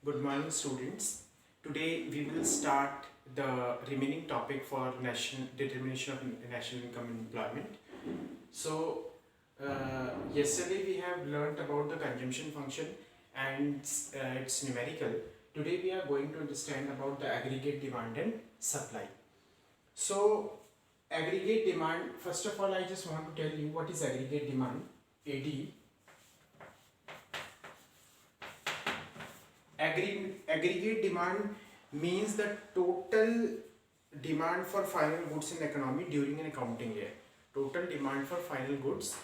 Good morning, students. Today we will start the remaining topic for national determination of national income and employment. So, yesterday we have learnt about the consumption function and its numerical. Today we are going to understand about the aggregate demand and supply. So, aggregate demand. First of all, I just want to tell you what is aggregate demand. AD. Aggregate demand means the total demand for final goods in economy during an accounting year. Total demand for final goods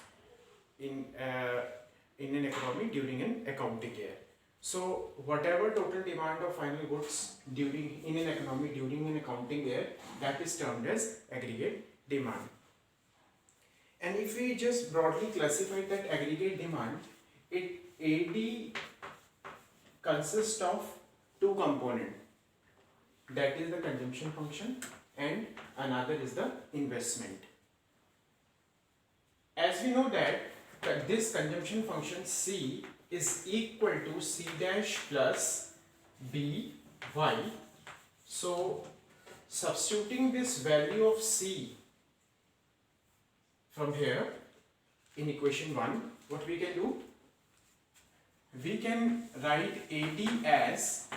in an economy during an accounting year. So whatever total demand of final goods in an economy during an accounting year, that is termed as aggregate demand. And if we just broadly classify that aggregate demand, AD consists of two components, that is the consumption function and another is the investment. As we know that this consumption function C is equal to C dash plus by. So substituting this value of C from here in equation 1, what we can do? We can write AD as,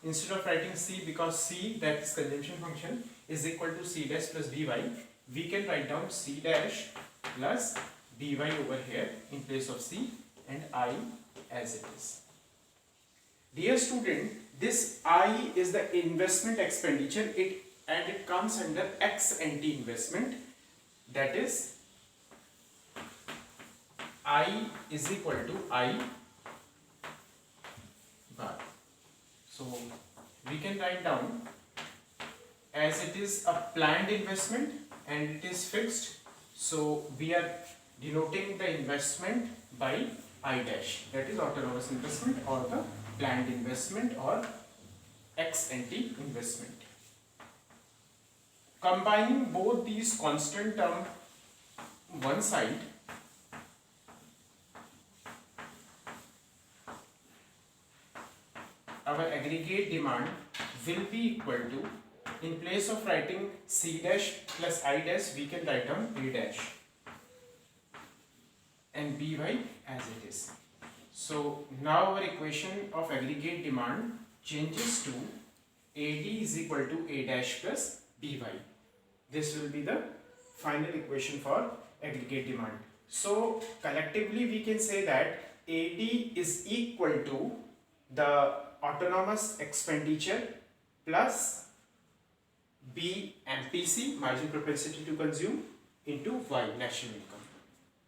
instead of writing C, because C, that is consumption function, is equal to C dash plus by, we can write down C dash plus by over here in place of C and I as it is. Dear student, this I is the investment expenditure and it comes under ex ante investment, that is I is equal to I bar. So we can write down, as it is a planned investment and it is fixed, so we are denoting the investment by I dash, that is autonomous investment or the planned investment or ex ante investment. Combining both these constant term one side, our aggregate demand will be equal to, in place of writing C dash plus I dash, we can write down A dash and by as it is. So now our equation of aggregate demand changes to AD is equal to A dash plus by. This will be the final equation for aggregate demand. So collectively we can say that AD is equal to the autonomous expenditure plus B MPC, margin propensity to consume, into Y, national income.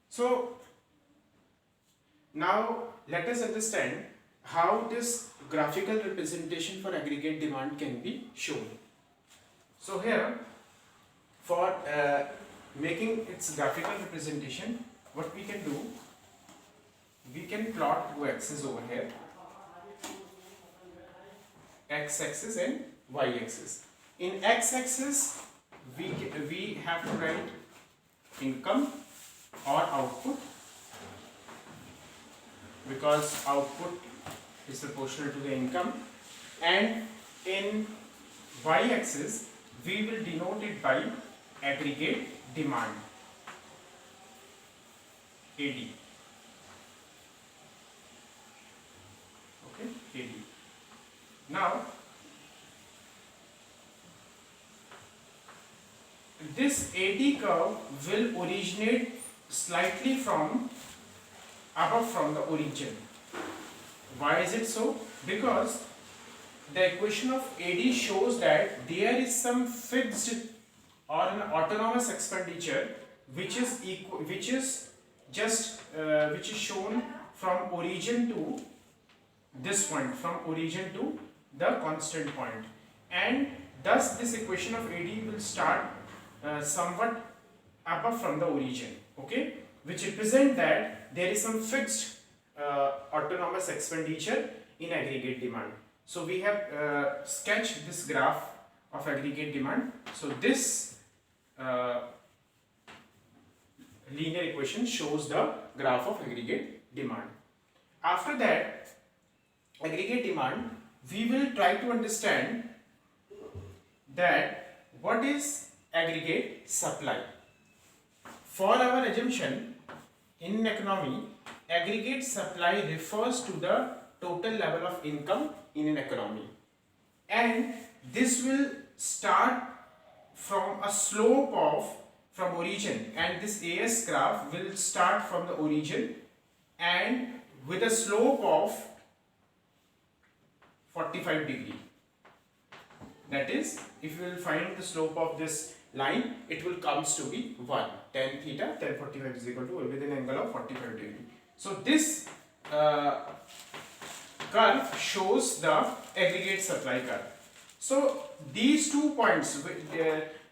So now let us understand how this graphical representation for aggregate demand can be shown. So here, for making its graphical representation, what we can do, we can plot two axes over here, x-axis and y-axis. In x-axis, we have to write income or output, because output is proportional to the income, and in y-axis we will denote it by aggregate demand, AD. Okay, AD. Now this AD curve will originate slightly from above from the origin. Why is it so? Because the equation of AD shows that there is some fixed or an autonomous expenditure which is shown from origin to this point, from origin to the constant point, and thus this equation of AD will start somewhat above from the origin, okay, which represent that there is some fixed autonomous expenditure in aggregate demand. So we have sketched this graph of aggregate demand. So this linear equation shows the graph of aggregate demand. After that, aggregate demand we will try to understand that what is aggregate supply. For our assumption, in economy, aggregate supply refers to the total level of income in an economy, and this will start from a slope of from origin, and this AS graph will start from the origin and with a slope of 45 degree. That is, if you will find the slope of this line, it will comes to be 1. Tan theta, tan 45 is equal to with an angle of 45 degree. So this curve shows the aggregate supply curve. So these 2 points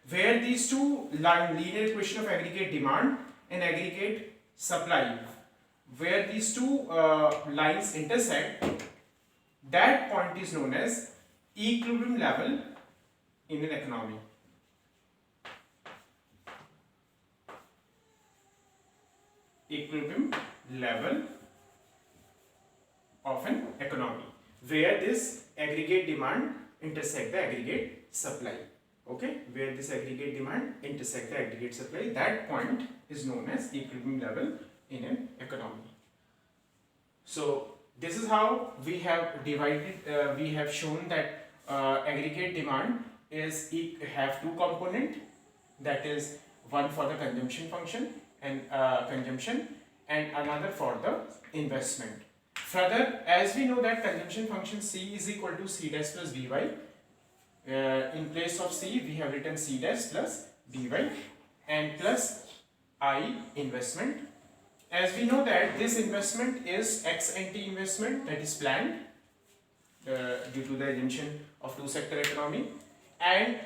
where these two linear equation of aggregate demand and aggregate supply, where these two lines intersect, that point is known as equilibrium level in an economy. Equilibrium level of an economy, where this aggregate demand intersect the aggregate supply. Okay, where this aggregate demand intersect the aggregate supply, that point is known as equilibrium level in an economy. So this is how we have divided, we have shown that aggregate demand is have two component, that is one for the consumption function and consumption, and another for the investment. Further, as we know that consumption function C is equal to C dash plus By, in place of C we have written C dash plus By and plus I investment. As we know that this investment is ex ante investment, that is planned due to the assumption of two sector economy, and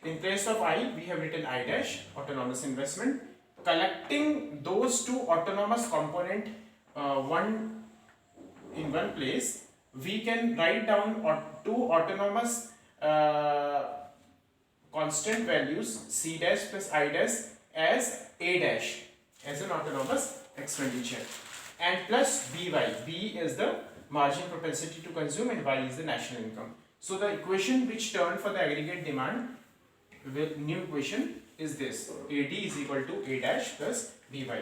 in place of I we have written I dash autonomous investment. Collecting those two autonomous component one in one place, we can write down two autonomous constant values C dash plus I dash as A dash as an autonomous expenditure, and plus By. B is the margin propensity to consume and Y is the national income. So the equation which turned for the aggregate demand with new equation is this: AD is equal to A dash plus By,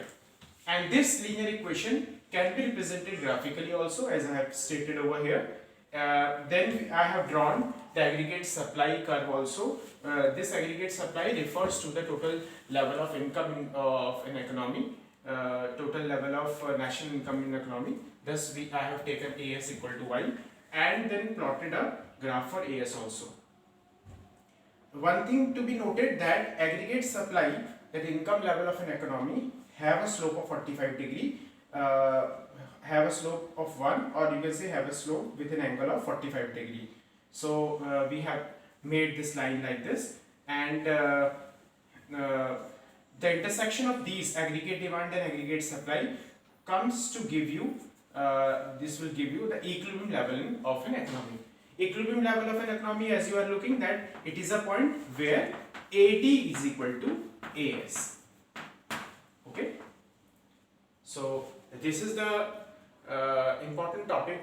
and this linear equation can be represented graphically also, as I have stated over here. Then I have drawn the aggregate supply curve also. This aggregate supply refers to the total level of income of an economy, total level of national income in economy. Thus I have taken AS equal to Y and then plotted a graph for AS also. One thing to be noted, that aggregate supply, that income level of an economy, have a slope of 45 degree, have a slope of 1, or you can say have a slope with an angle of 45 degree. So we have made this line like this, and the intersection of these aggregate demand and aggregate supply comes to give you, this will give you the equilibrium level of an economy. Equilibrium level of an economy, as you are looking, that it is a point where AD is equal to AS. Okay, so this is the important topic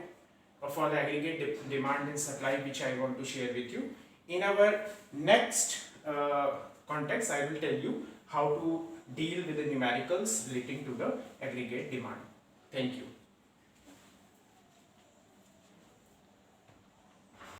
for the aggregate demand and supply which I want to share with you. In our next context, I will tell you how to deal with the numericals relating to the aggregate demand. Thank you.